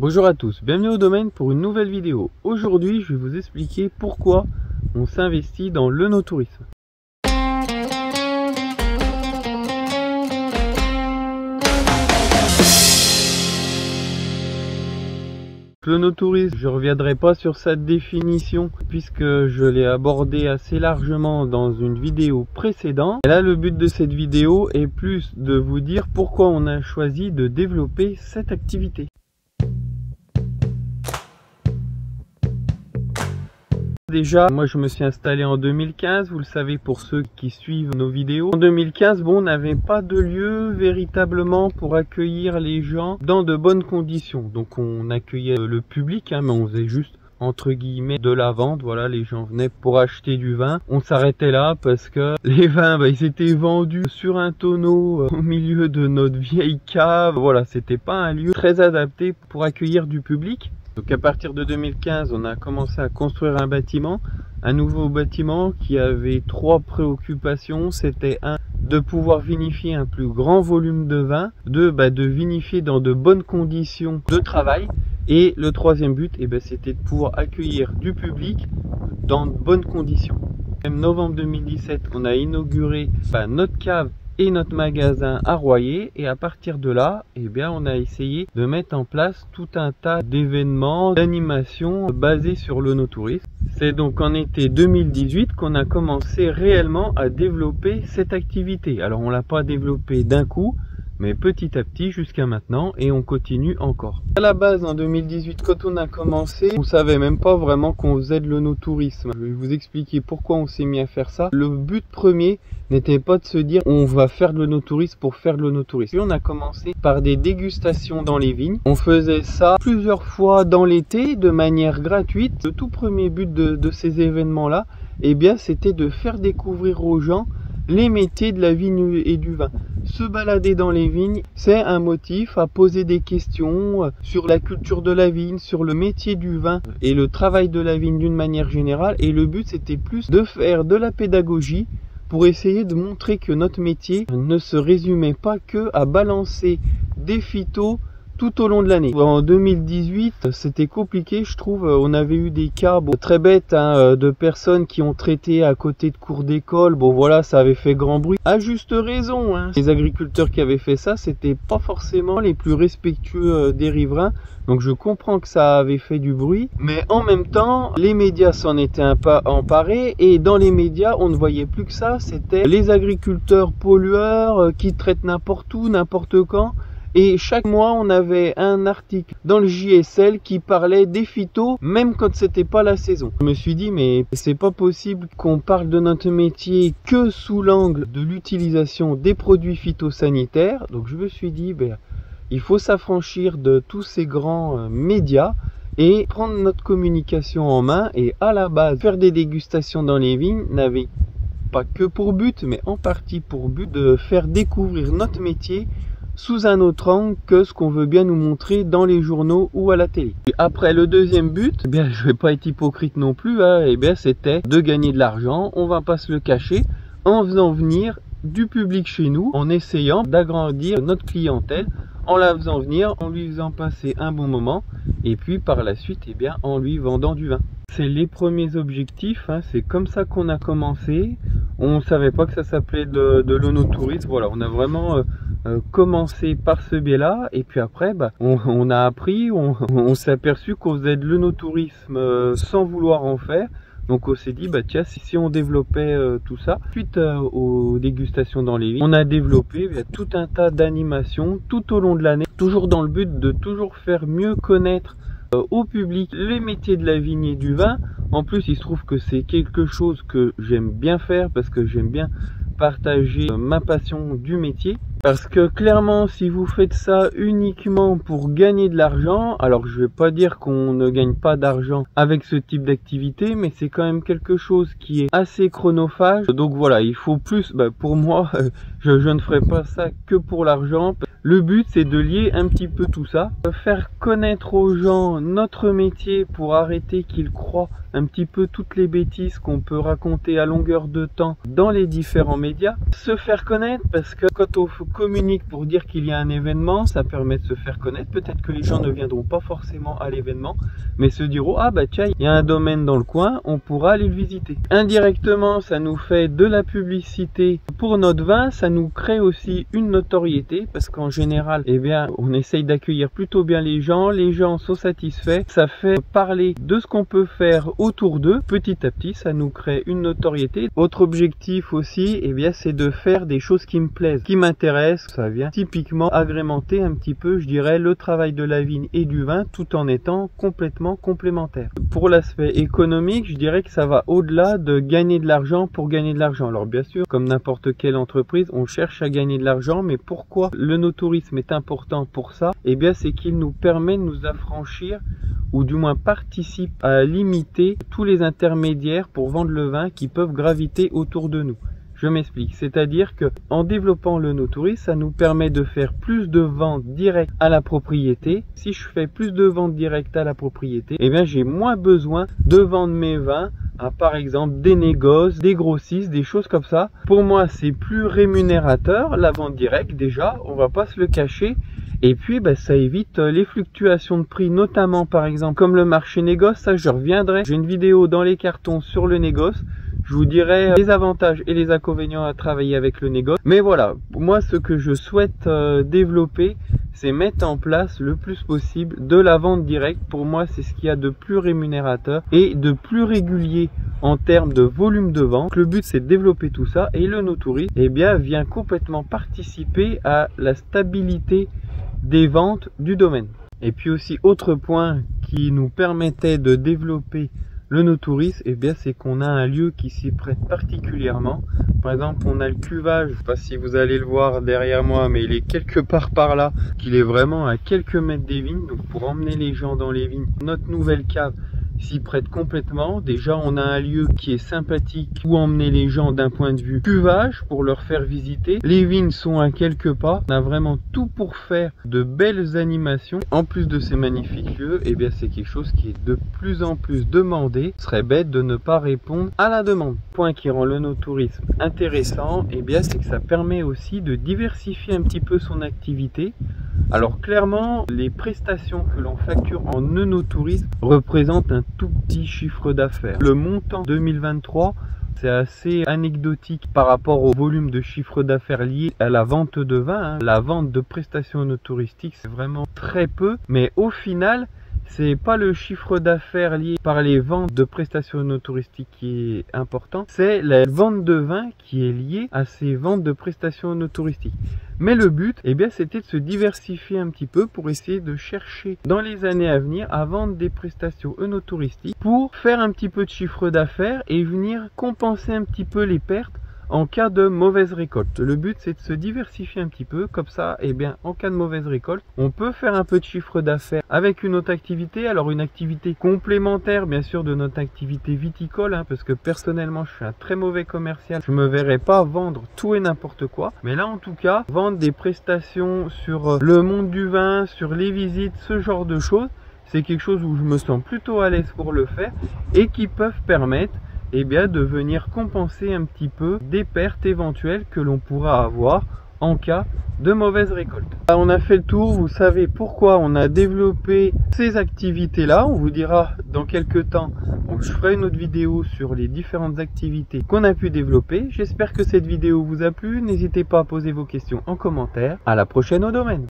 Bonjour à tous, bienvenue au domaine pour une nouvelle vidéo. Aujourd'hui, je vais vous expliquer pourquoi on s'investit dans l'œnotourisme. L'œnotourisme, je ne reviendrai pas sur sa définition puisque je l'ai abordé assez largement dans une vidéo précédente. Et là, le but de cette vidéo est plus de vous dire pourquoi on a choisi de développer cette activité. Déjà, moi je me suis installé en 2015, vous le savez pour ceux qui suivent nos vidéos. En 2015, bon, on n'avait pas de lieu véritablement pour accueillir les gens dans de bonnes conditions. Donc on accueillait le public, mais on faisait juste entre guillemets de la vente. Voilà, les gens venaient pour acheter du vin. On s'arrêtait là parce que les vins, ils étaient vendus sur un tonneau au milieu de notre vieille cave. Voilà, c'était pas un lieu très adapté pour accueillir du public. Donc à partir de 2015, on a commencé à construire un nouveau bâtiment qui avait trois préoccupations. C'était de pouvoir vinifier un plus grand volume de vin, de vinifier dans de bonnes conditions de travail, et le troisième but, c'était de pouvoir accueillir du public dans de bonnes conditions. En novembre 2017, on a inauguré notre cave et notre magasin à Royer, et à partir de là, on a essayé de mettre en place tout un tas d'événements, d'animations basés sur l'œnotourisme. C'est donc en été 2018 qu'on a commencé réellement à développer cette activité. Alors on l'a pas développé d'un coup, mais petit à petit jusqu'à maintenant, et on continue encore. À la base, en 2018, quand on a commencé, on savait même pas vraiment qu'on faisait de l'œnotourisme. Je vais vous expliquer pourquoi on s'est mis à faire ça. Le but premier n'était pas de se dire on va faire de l'œnotourisme pour faire de l'œnotourisme. On a commencé par des dégustations dans les vignes. On faisait ça plusieurs fois dans l'été de manière gratuite. Le tout premier but de ces événements-là, c'était de faire découvrir aux gens les métiers de la vigne et du vin. Se balader dans les vignes, c'est un motif à poser des questions sur la culture de la vigne, sur le métier du vin et le travail de la vigne d'une manière générale. Et le but, c'était plus de faire de la pédagogie pour essayer de montrer que notre métier ne se résumait pas que à balancer des phytos tout au long de l'année. En 2018, c'était compliqué, je trouve. On avait eu des cas très bêtes de personnes qui ont traité à côté de cours d'école. Bon voilà, ça avait fait grand bruit. À juste raison, Les agriculteurs qui avaient fait ça, c'était pas forcément les plus respectueux des riverains. Donc je comprends que ça avait fait du bruit. Mais en même temps, les médias s'en étaient emparés. Et dans les médias, on ne voyait plus que ça. C'était les agriculteurs pollueurs qui traitent n'importe où, n'importe quand. Et chaque mois, on avait un article dans le JSL qui parlait des phytos, même quand c'était pas la saison. Je me suis dit, mais c'est pas possible qu'on parle de notre métier que sous l'angle de l'utilisation des produits phytosanitaires. Donc je me suis dit, il faut s'affranchir de tous ces grands médias et prendre notre communication en main. Et à la base, faire des dégustations dans les vignes n'avait pas que pour but, mais en partie pour but de faire découvrir notre métier sous un autre angle que ce qu'on veut bien nous montrer dans les journaux ou à la télé. Et après, le deuxième but, je vais pas être hypocrite non plus, c'était de gagner de l'argent, on va pas se le cacher, en faisant venir du public chez nous, en essayant d'agrandir notre clientèle, en la faisant venir, en lui faisant passer un bon moment, et puis par la suite, en lui vendant du vin. C'est les premiers objectifs, c'est comme ça qu'on a commencé. On savait pas que ça s'appelait de l'œnotourisme. Voilà, on a vraiment commencé par ce biais-là, et puis après, on a appris, on s'est aperçu qu'on faisait de l'œnotourisme sans vouloir en faire. Donc on s'est dit, tiens, si on développait tout ça, suite aux dégustations dans les vignes, on a développé tout un tas d'animations tout au long de l'année, toujours dans le but de toujours faire mieux connaître au public les métiers de la vigne et du vin. En plus, il se trouve que c'est quelque chose que j'aime bien faire parce que j'aime bien partager ma passion du métier. Parce que clairement, si vous faites ça uniquement pour gagner de l'argent, alors je vais pas dire qu'on ne gagne pas d'argent avec ce type d'activité, mais c'est quand même quelque chose qui est assez chronophage. Donc voilà, il faut plus, pour moi, je ne ferai pas ça que pour l'argent. Le but, c'est de lier un petit peu tout ça, faire connaître aux gens notre métier pour arrêter qu'ils croient un petit peu toutes les bêtises qu'on peut raconter à longueur de temps dans les différents médias. Se faire connaître, parce que quand on communique pour dire qu'il y a un événement, ça permet de se faire connaître. Peut-être que les gens ne viendront pas forcément à l'événement, mais se diront, ah bah tiens, il y a un domaine dans le coin, on pourra aller le visiter. Indirectement, ça nous fait de la publicité pour notre vin, ça nous crée aussi une notoriété, parce qu'en général, eh bien, on essaye d'accueillir plutôt bien les gens sont satisfaits, ça fait parler de ce qu'on peut faire autour d'eux, petit à petit, ça nous crée une notoriété. Autre objectif aussi, eh bien, c'est de faire des choses qui me plaisent, qui m'intéressent. Ça vient typiquement agrémenter un petit peu, je dirais, le travail de la vigne et du vin, tout en étant complètement complémentaires. Pour l'aspect économique, je dirais que ça va au-delà de gagner de l'argent pour gagner de l'argent. Alors bien sûr, comme n'importe quelle entreprise, on cherche à gagner de l'argent, mais pourquoi le no-tourisme est important pour ça? Eh bien, c'est qu'il nous permet de nous affranchir, ou du moins participe à limiter tous les intermédiaires pour vendre le vin qui peuvent graviter autour de nous. Je m'explique, c'est-à-dire que en développant le no-tourisme, ça nous permet de faire plus de ventes directes à la propriété. Si je fais plus de ventes directes à la propriété, eh bien j'ai moins besoin de vendre mes vins à par exemple des négoces, des grossistes, des choses comme ça. Pour moi, c'est plus rémunérateur la vente directe déjà, on va pas se le cacher. Et puis ça évite les fluctuations de prix, notamment par exemple comme le marché négoce. Ça, je reviendrai. J'ai une vidéo dans les cartons sur le négoce. Je vous dirai les avantages et les inconvénients à travailler avec le négoce. Mais voilà, moi ce que je souhaite développer, c'est mettre en place le plus possible de la vente directe. Pour moi, c'est ce qu'il y a de plus rémunérateur et de plus régulier en termes de volume de vente. Le but, c'est de développer tout ça, et le no-tourisme, eh bien, vient complètement participer à la stabilité des ventes du domaine. Et puis aussi, autre point qui nous permettait de développer le no-tourisme, eh bien, c'est qu'on a un lieu qui s'y prête particulièrement. Par exemple, on a le cuvage, je ne sais pas si vous allez le voir derrière moi, mais il est quelque part par là, qu'il est vraiment à quelques mètres des vignes. Donc pour emmener les gens dans les vignes, notre nouvelle cave s'y prête complètement. Déjà, on a un lieu qui est sympathique où emmener les gens d'un point de vue cuvage pour leur faire visiter. Les vignes sont à quelques pas. On a vraiment tout pour faire de belles animations. En plus de ces magnifiques lieux, eh bien, c'est quelque chose qui est de plus en plus demandé. Ce serait bête de ne pas répondre à la demande. Point qui rend le no-tourisme intéressant, eh bien, c'est que ça permet aussi de diversifier un petit peu son activité. Alors clairement, les prestations que l'on facture en no-tourisme représentent un tout petit chiffre d'affaires. Le montant 2023, c'est assez anecdotique par rapport au volume de chiffre d'affaires lié à la vente de vin. La vente de prestations no-touristiques, c'est vraiment très peu, mais au final, c'est pas le chiffre d'affaires lié par les ventes de prestations no-touristiques qui est important, c'est la vente de vin qui est liée à ces ventes de prestations no-touristiques. Mais le but, eh bien, c'était de se diversifier un petit peu pour essayer de chercher dans les années à venir à vendre des prestations no-touristiques pour faire un petit peu de chiffre d'affaires et venir compenser un petit peu les pertes en cas de mauvaise récolte. Le but, c'est de se diversifier un petit peu, comme ça, eh bien, en cas de mauvaise récolte, on peut faire un peu de chiffre d'affaires avec une autre activité. Alors une activité complémentaire, bien sûr, de notre activité viticole, parce que personnellement, je suis un très mauvais commercial. Je me verrais pas vendre tout et n'importe quoi. Mais là, en tout cas, vendre des prestations sur le monde du vin, sur les visites, ce genre de choses, c'est quelque chose où je me sens plutôt à l'aise pour le faire et qui peuvent permettre, eh bien, de venir compenser un petit peu des pertes éventuelles que l'on pourra avoir en cas de mauvaise récolte. On a fait le tour, vous savez pourquoi on a développé ces activités là. On vous dira dans quelques temps, je ferai une autre vidéo sur les différentes activités qu'on a pu développer. J'espère que cette vidéo vous a plu, n'hésitez pas à poser vos questions en commentaire. À la prochaine au domaine.